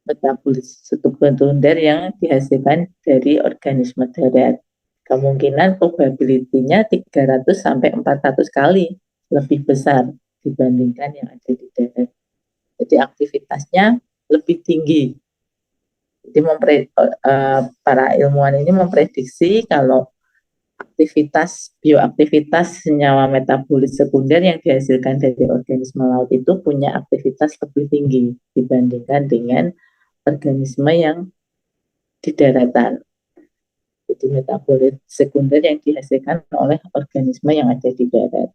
metabolit sekunder yang dihasilkan dari organisme darat. Kemungkinan probability-nya 300 sampai 400 kali lebih besar dibandingkan yang ada di darat. Jadi aktivitasnya lebih tinggi. Jadi para ilmuwan ini memprediksi kalau bioaktivitas senyawa metabolit sekunder yang dihasilkan dari organisme laut itu punya aktivitas lebih tinggi dibandingkan dengan organisme yang di daratan. Jadi metabolit sekunder yang dihasilkan oleh organisme yang ada di darat.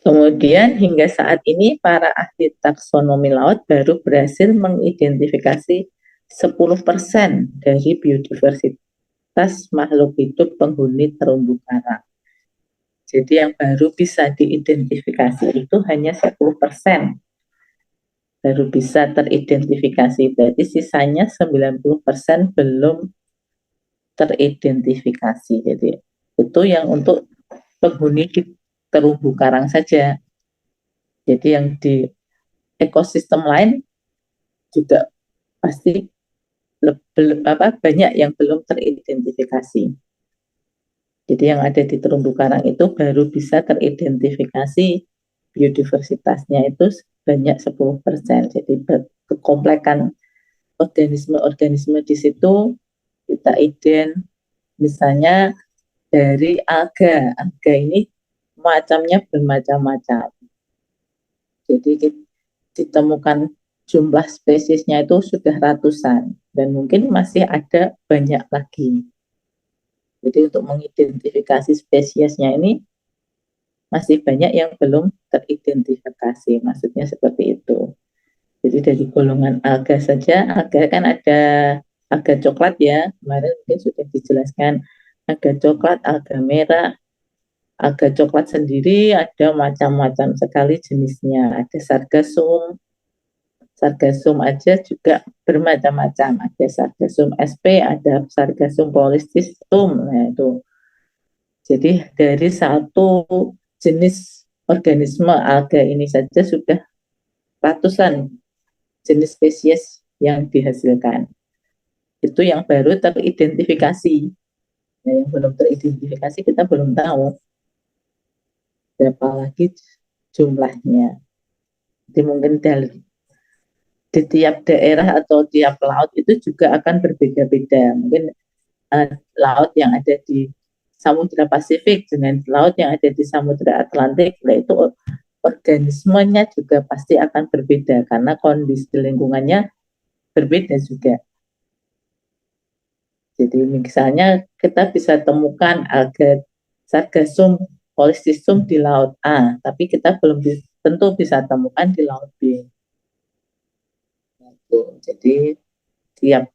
Kemudian hingga saat ini para ahli taksonomi laut baru berhasil mengidentifikasi 10% dari biodiversitas makhluk hidup penghuni terumbu karang. Jadi yang baru bisa diidentifikasi itu hanya 10%. Baru bisa teridentifikasi. Berarti sisanya 90% belum teridentifikasi. Jadi itu yang untuk penghuni di terumbu karang saja. Jadi yang di ekosistem lain juga pasti banyak yang belum teridentifikasi. Jadi yang ada di terumbu karang itu baru bisa teridentifikasi biodiversitasnya itu sebanyak 10%. Jadi kekomplekan organisme-organisme di situ kita misalnya dari alga. Alga ini macamnya bermacam-macam. Jadi ditemukan jumlah spesiesnya itu sudah ratusan dan mungkin masih ada banyak lagi. Jadi untuk mengidentifikasi spesiesnya ini masih banyak yang belum teridentifikasi, maksudnya seperti itu. Jadi dari golongan alga saja, alga kan ada alga coklat ya, kemarin mungkin sudah dijelaskan, alga coklat, alga merah. Alga coklat sendiri ada macam-macam sekali jenisnya, ada sargassum, sargassum aja juga bermacam-macam, ada sargassum sp, ada sargassum polystistum. Nah itu jadi dari satu jenis organisme alga ini saja sudah ratusan jenis spesies yang dihasilkan. Itu yang baru teridentifikasi. Nah, yang belum teridentifikasi kita belum tahu berapa lagi jumlahnya. Jadi mungkin di tiap daerah atau tiap laut itu juga akan berbeda-beda. Mungkin laut yang ada di Samudra Pasifik dengan laut yang ada di Samudra Atlantik, itu organismenya juga pasti akan berbeda karena kondisi lingkungannya berbeda juga. Jadi misalnya kita bisa temukan alga sargassum polystistum di laut A, tapi kita belum tentu bisa temukan di laut B. Jadi tiap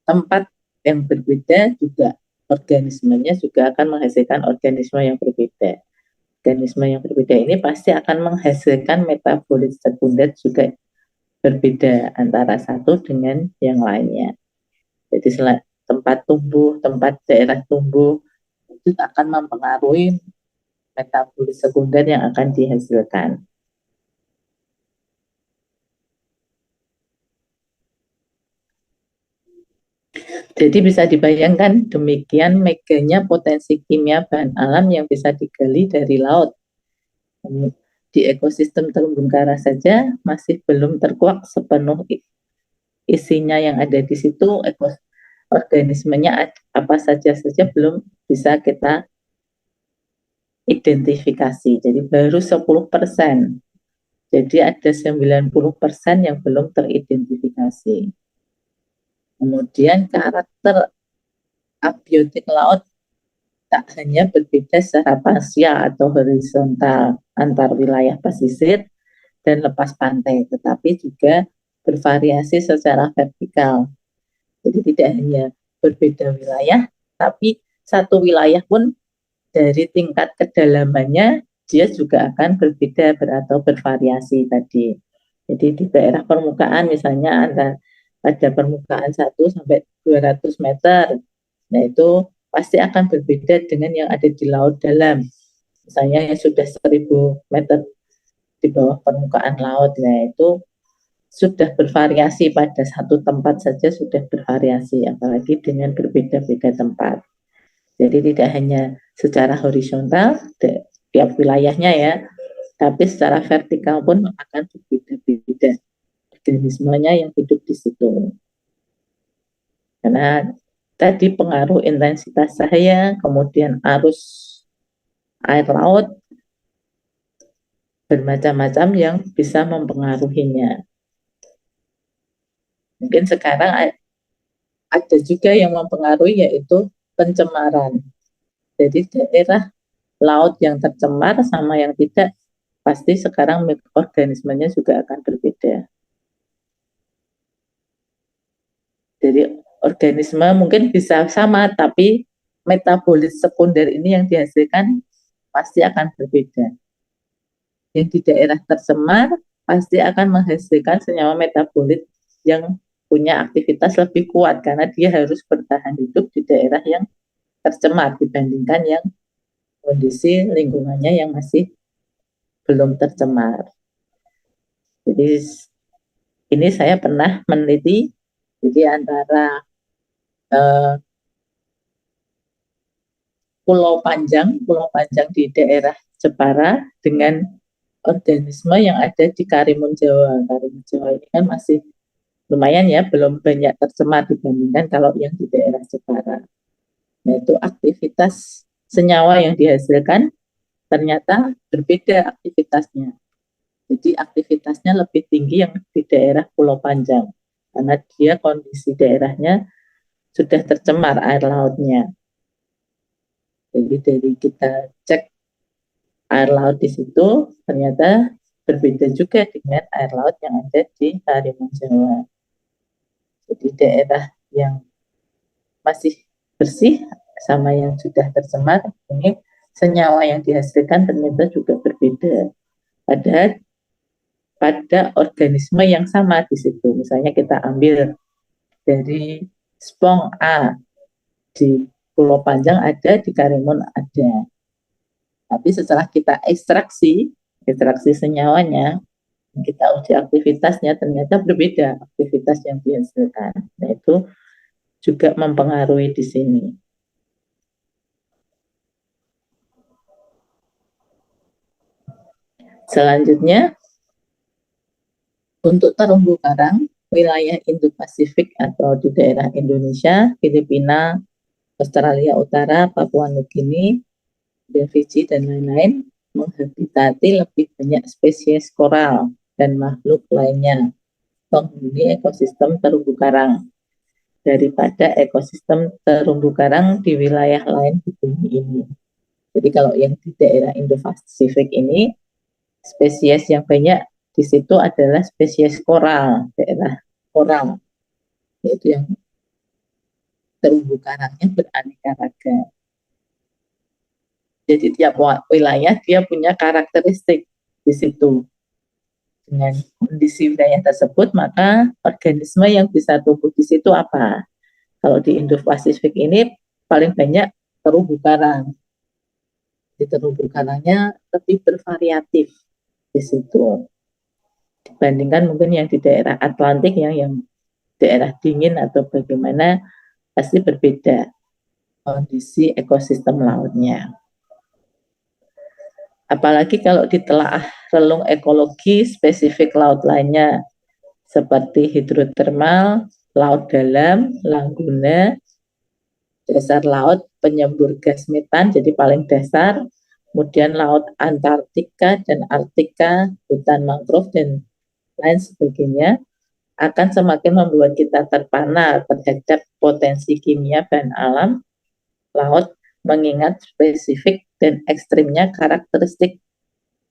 tempat yang berbeda juga organismenya juga akan menghasilkan organisme yang berbeda. Organisme yang berbeda ini pasti akan menghasilkan metabolit sekunder juga berbeda antara satu dengan yang lainnya. Jadi tempat tumbuh, tempat daerah tumbuh itu akan mempengaruhi metabolit sekunder yang akan dihasilkan. Jadi bisa dibayangkan demikian meganya potensi kimia bahan alam yang bisa digali dari laut. Di ekosistem terumbu karang saja masih belum terkuak sepenuh isinya yang ada di situ, organismenya apa saja belum bisa kita identifikasi. Jadi baru 10%. Jadi ada 90% yang belum teridentifikasi. Kemudian karakter abiotik laut tak hanya berbeda secara parsial atau horizontal antar wilayah pesisir dan lepas pantai, tetapi juga bervariasi secara vertikal. Jadi tidak hanya berbeda wilayah, tapi satu wilayah pun dari tingkat kedalamannya dia juga akan berbeda atau bervariasi tadi. Jadi di daerah permukaan misalnya ada permukaan 1 sampai 200 meter, nah itu pasti akan berbeda dengan yang ada di laut dalam. Misalnya yang sudah 1.000 meter di bawah permukaan laut, nah itu sudah bervariasi, pada satu tempat saja sudah bervariasi, apalagi dengan berbeda-beda tempat. Jadi tidak hanya secara horizontal tiap wilayahnya ya, tapi secara vertikal pun akan berbeda-beda organismenya yang hidup di situ. Karena tadi pengaruh intensitas cahaya, kemudian arus air laut, bermacam-macam yang bisa mempengaruhinya. Mungkin sekarang ada juga yang mempengaruhi, yaitu pencemaran. Jadi daerah laut yang tercemar sama yang tidak, pasti sekarang mikroorganismenya juga akan berbeda. Jadi organisme mungkin bisa sama, tapi metabolit sekunder ini yang dihasilkan pasti akan berbeda. Yang di daerah tercemar pasti akan menghasilkan senyawa metabolit yang punya aktivitas lebih kuat, karena dia harus bertahan hidup di daerah yang tercemar dibandingkan yang kondisi lingkungannya yang masih belum tercemar. Jadi ini saya pernah meneliti, jadi antara eh, Pulau Panjang di daerah Jepara dengan organisme yang ada di Karimun Jawa. Karimun Jawa ini kan masih lumayan ya, belum banyak tercemar dibandingkan kalau yang di daerah Jepara. Nah itu aktivitas senyawa yang dihasilkan ternyata berbeda aktivitasnya. Jadi aktivitasnya lebih tinggi yang di daerah Pulau Panjang, karena dia kondisi daerahnya sudah tercemar air lautnya. Jadi dari kita cek air laut di situ, ternyata berbeda juga dengan air laut yang ada di Karimun Jawa. Jadi daerah yang masih bersih sama yang sudah tercemar, ini senyawa yang dihasilkan ternyata juga berbeda. Pada organisme yang sama di situ. Misalnya kita ambil dari spong A di Pulau Panjang ada, di Karimun ada. Tapi setelah kita ekstraksi senyawanya, kita uji aktivitasnya, ternyata berbeda aktivitas yang dihasilkan. Nah itu juga mempengaruhi di sini. Selanjutnya, untuk terumbu karang, wilayah Indo-Pasifik atau di daerah Indonesia, Filipina, Australia Utara, Papua Nugini, dan Fiji, dan lain-lain, menghabitati lebih banyak spesies koral dan makhluk lainnya penghuni ekosistem terumbu karang daripada ekosistem terumbu karang di wilayah lain di bumi ini. Jadi kalau yang di daerah Indo-Pasifik ini, spesies yang banyak di situ adalah spesies koral, daerah koral, yaitu yang terumbu karangnya beraneka ragam. Jadi tiap wilayah dia punya karakteristik di situ. Dengan kondisi wilayah tersebut, maka organisme yang bisa tumbuh di situ apa? Kalau di Indo-Pasifik ini paling banyak terumbu karang. Di terumbu karangnya lebih bervariatif di situ. Dibandingkan mungkin yang di daerah Atlantik yang daerah dingin atau bagaimana, pasti berbeda kondisi ekosistem lautnya. Apalagi kalau ditelaah relung ekologi spesifik laut lainnya, seperti hidrotermal, laut dalam, langguna, dasar laut, penyembur gas metan, jadi paling dasar, kemudian laut Antartika dan Arktika, hutan mangrove, dan lain sebagainya, akan semakin membuat kita terpana terhadap potensi kimia dan alam laut, mengingat spesifik dan ekstrimnya karakteristik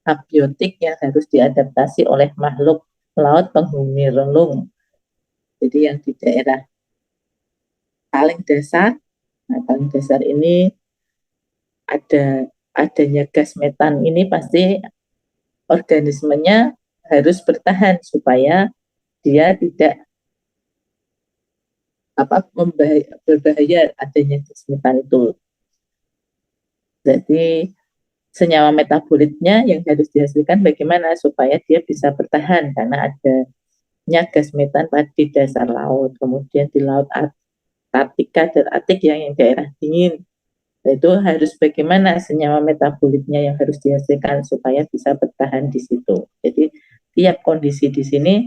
abiotik yang harus diadaptasi oleh makhluk laut penghuni relung. Jadi yang di daerah paling dasar, nah paling dasar ini ada adanya gas metan ini pasti organismenya harus bertahan supaya dia tidak berbahaya adanya gas metan itu. Jadi senyawa metabolitnya yang harus dihasilkan bagaimana supaya dia bisa bertahan karena adanya gas metan di dasar laut, kemudian di laut Arktika dan Arktik yang daerah dingin. Itu harus bagaimana senyawa metabolitnya yang harus dihasilkan supaya bisa bertahan di situ. Jadi tiap kondisi di sini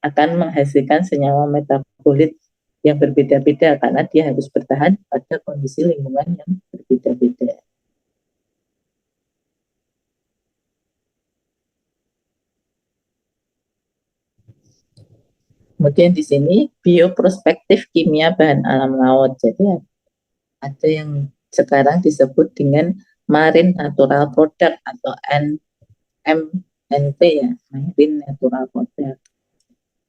akan menghasilkan senyawa metabolit yang berbeda-beda karena dia harus bertahan pada kondisi lingkungan yang berbeda-beda. Kemudian di sini bioprospektif kimia bahan alam laut. Jadi ada yang sekarang disebut dengan marine natural product atau MNP ya, marine natural product.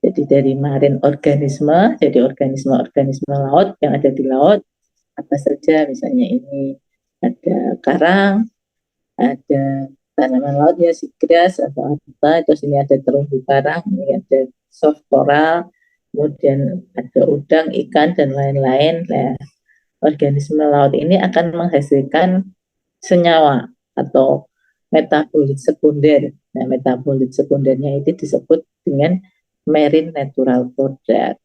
Jadi dari marine organisme, jadi organisme-organisme laut yang ada di laut, apa saja misalnya ini ada karang, ada tanaman laut ya, seagrass atau apa, terus ini ada terumbu karang, ini ada soft coral, kemudian ada udang, ikan, dan lain-lain. Nah, organisme laut ini akan menghasilkan senyawa atau metabolit sekunder. Nah, metabolit sekundernya itu disebut dengan marine natural product.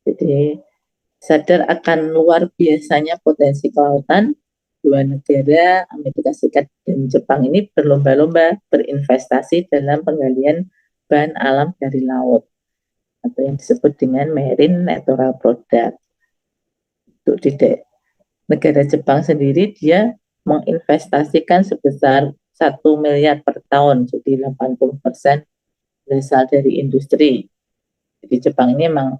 Jadi sadar akan luar biasanya potensi kelautan, dua negara, Amerika Serikat dan Jepang ini berlomba-lomba berinvestasi dalam penggalian bahan alam dari laut atau yang disebut dengan marine natural product. Untuk di negara Jepang sendiri dia menginvestasikan sebesar 1 miliar per tahun, jadi 80% berasal dari industri. Jadi Jepang ini memang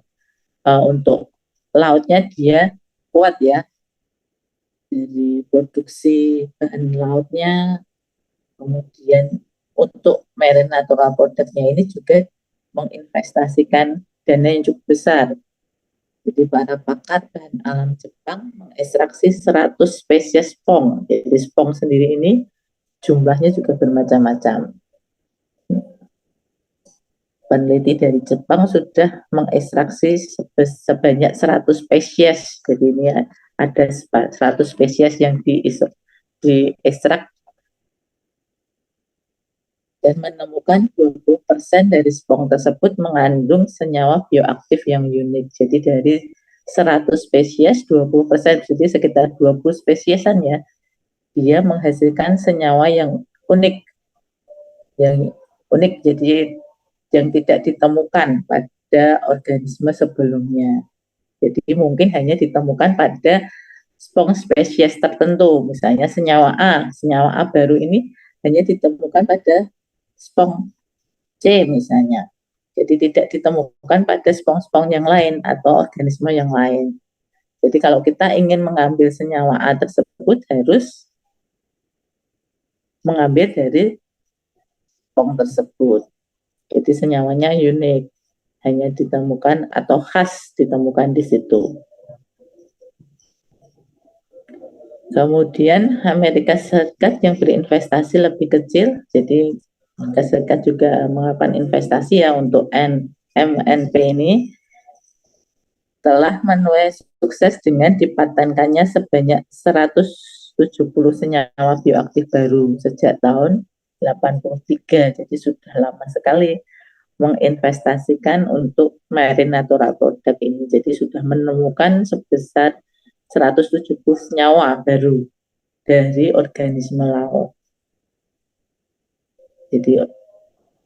untuk lautnya dia kuat ya, dari produksi bahan lautnya, kemudian untuk marine natural productnya ini juga menginvestasikan dana yang cukup besar. Jadi para pakar bahan alam Jepang mengekstraksi 100 spesies spong. Jadi spong sendiri ini jumlahnya juga bermacam-macam. Peneliti dari Jepang sudah mengekstraksi sebanyak 100 spesies. Jadi ini ada 100 spesies yang diekstrak dan menemukan 20% dari spong tersebut mengandung senyawa bioaktif yang unik. Jadi dari 100 spesies 20%, jadi sekitar 20 spesiesan ya, dia menghasilkan senyawa yang unik. Yang unik jadi yang tidak ditemukan pada organisme sebelumnya. Jadi mungkin hanya ditemukan pada spong spesies tertentu, misalnya senyawa A baru ini hanya ditemukan pada spong C misalnya. Jadi tidak ditemukan pada spong-spong yang lain atau organisme yang lain. Jadi kalau kita ingin mengambil senyawa A tersebut harus mengambil dari spong tersebut. Jadi senyawanya unik, hanya ditemukan atau khas ditemukan di situ. Kemudian Amerika Serikat yang berinvestasi lebih kecil, jadi Amerika Serikat juga melakukan investasi ya untuk MNP ini, telah menuai sukses dengan dipatenkannya sebanyak 170 senyawa bioaktif baru sejak tahun 83, jadi sudah lama sekali menginvestasikan untuk marine natural product ini. Jadi sudah menemukan sebesar 170 senyawa baru dari organisme laut. Jadi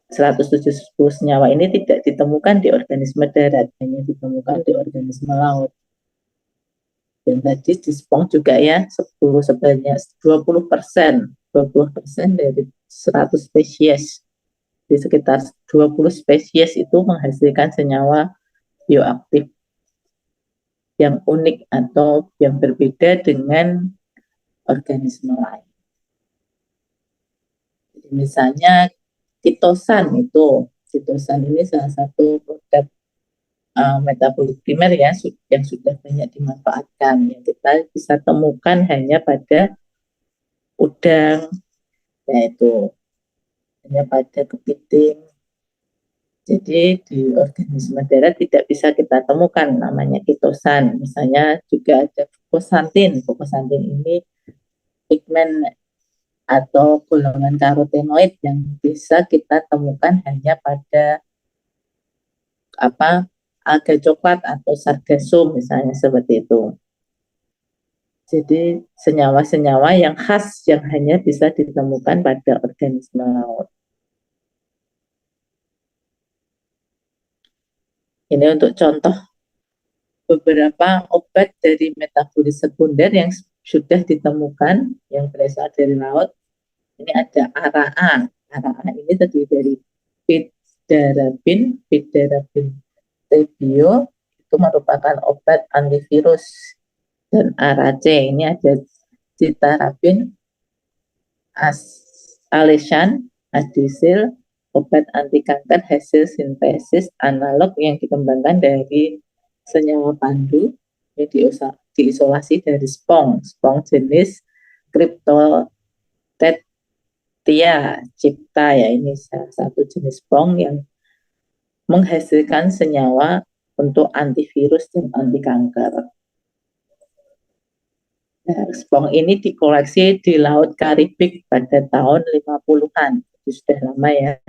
170 senyawa ini tidak ditemukan di organisme darat, hanya ditemukan di organisme laut. Dan tadi di Spong juga ya, sebanyak 20% dari 100 spesies. Di sekitar 20 spesies itu menghasilkan senyawa bioaktif yang unik atau yang berbeda dengan organisme lain. Jadi misalnya Chitosan ini salah satu produk metabolit primer ya yang sudah banyak dimanfaatkan. Yang kita bisa temukan hanya pada udang, yaitu hanya pada kepiting. Jadi di organisme darat tidak bisa kita temukan namanya kitosan. Misalnya juga ada fukosantin. Fukosantin ini pigmen atau golongan karotenoid yang bisa kita temukan hanya pada apa alga coklat atau sargassum misalnya seperti itu. Jadi senyawa-senyawa yang khas yang hanya bisa ditemukan pada organisme laut. Ini untuk contoh beberapa obat dari metabolis sekunder yang sudah ditemukan yang berasal dari laut. Ini ada ARA. ARA ini terdiri dari pidarabin tebio itu merupakan obat antivirus, dan ARA-C ini ada citarabin, alesan, adisil, obat anti kanker hasil sintesis analog yang dikembangkan dari senyawa pandu yang diisolasi dari spong jenis Cryptotetia cipta ya, ini salah satu jenis spong yang menghasilkan senyawa untuk antivirus dan anti kanker. Nah, spong ini dikoleksi di Laut Karibik pada tahun 50-an, sudah lama ya.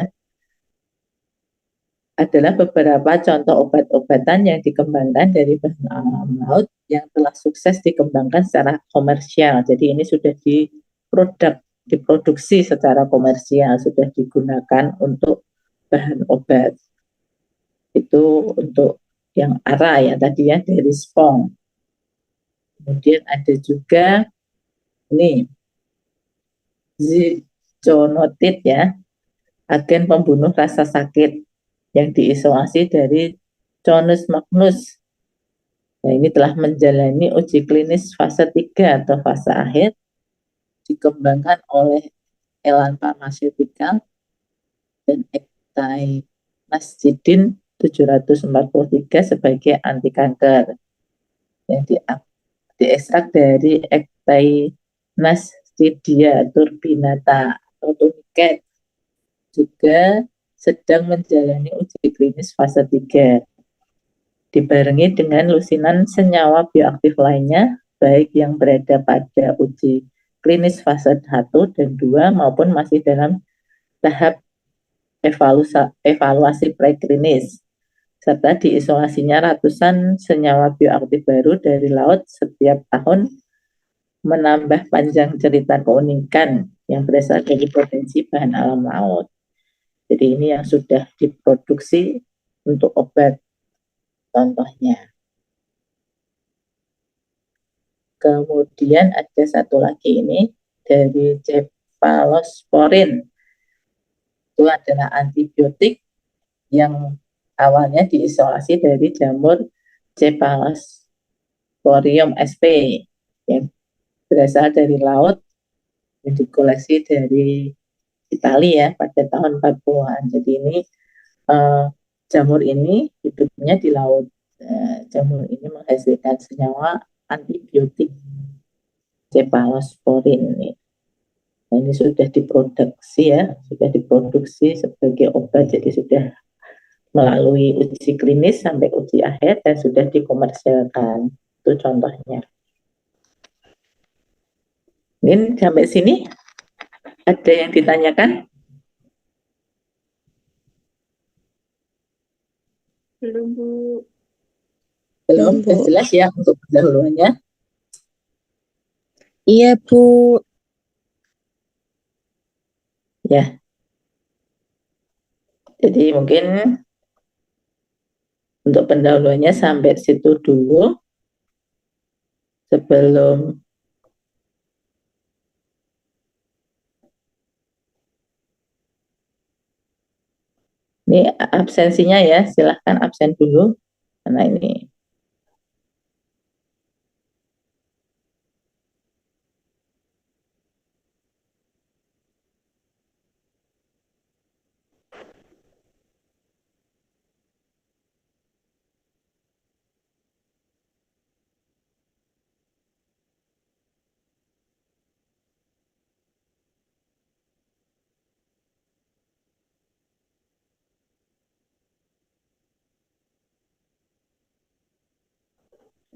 Adalah beberapa contoh obat-obatan yang dikembangkan dari bahan alam laut yang telah sukses dikembangkan secara komersial. Jadi ini sudah diproduksi secara komersial, sudah digunakan untuk bahan obat. Itu untuk yang ARA ya tadi ya, dari spong. Kemudian ada juga ini ziconotid ya, agen pembunuh rasa sakit yang diisolasi dari Conus magnus. Nah, ini telah menjalani uji klinis fase 3 atau fase akhir, dikembangkan oleh Elan Pharmaceutical dan Ectainascidin 743 sebagai anti kanker yang diekstrak dari Ectainascidia turbinata atau tumiket, juga sedang menjalani uji klinis fase 3 dibarengi dengan lusinan senyawa bioaktif lainnya, baik yang berada pada uji klinis fase 1 dan 2 maupun masih dalam tahap evaluasi preklinis, serta diisolasinya ratusan senyawa bioaktif baru dari laut setiap tahun, menambah panjang cerita keunikan yang berasal dari potensi bahan alam laut. Jadi ini yang sudah diproduksi untuk obat contohnya. Kemudian ada satu lagi ini dari cephalosporin. Itu adalah antibiotik yang awalnya diisolasi dari jamur Cephalosporium sp yang berasal dari laut yang dikoleksi dari Italia ya pada tahun 40-an. Jadi ini jamur ini hidupnya di laut. Jamur ini menghasilkan senyawa antibiotik cephalosporin ini. Nah, ini sudah diproduksi ya, sudah diproduksi sebagai obat, jadi sudah melalui uji klinis sampai uji akhir dan sudah dikomersialkan. Itu contohnya. Ini sampai sini ada yang ditanyakan? Belum, Bu. Belum, sudah jelas ya untuk pendahuluannya? Iya, Bu. Ya. Jadi mungkin untuk pendahuluannya sampai situ dulu sebelum ini absensinya ya, silahkan absen dulu karena ini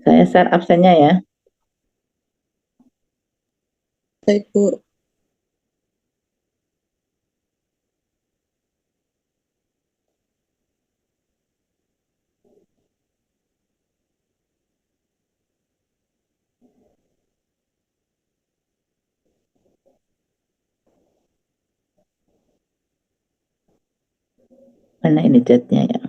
Saya share absennya ya. Baik, Bu. Mana ini chatnya ya?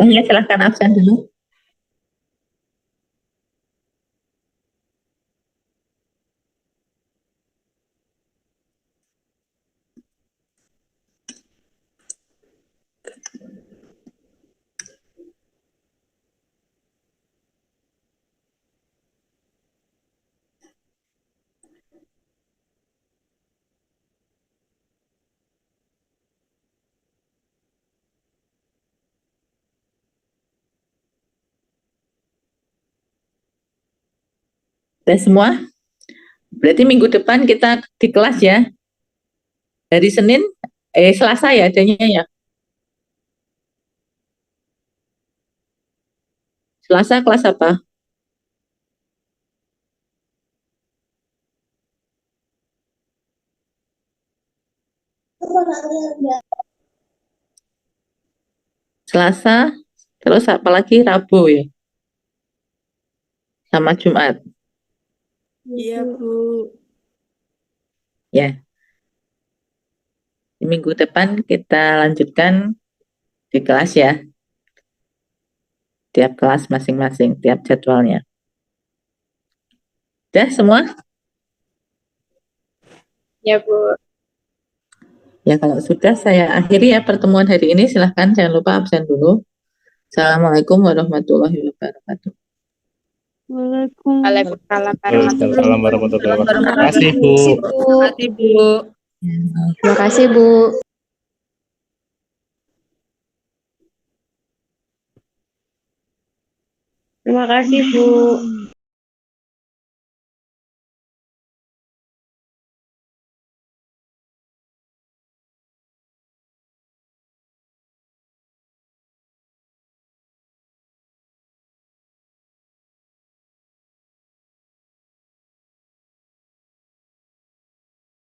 Ya, silahkan absen dulu. Sudah semua? Berarti minggu depan kita di kelas ya. Hari Senin, Selasa ya adanya ya. Selasa kelas apa? Selasa, terus apa lagi? Rabu ya, sama Jumat. Iya, Bu. Ya, di minggu depan kita lanjutkan di kelas ya. Tiap kelas masing-masing, tiap jadwalnya. Sudah semua? Ya, Bu. Ya, kalau sudah saya akhiri ya pertemuan hari ini. Silahkan jangan lupa absen dulu. Assalamualaikum warahmatullahi wabarakatuh. Waalaikumsalam Waalaikumsalam warahmatullahi wabarakatuh. Terima kasih, Bu. Terima kasih, Bu. Terima kasih, Bu. Terima kasih, Bu.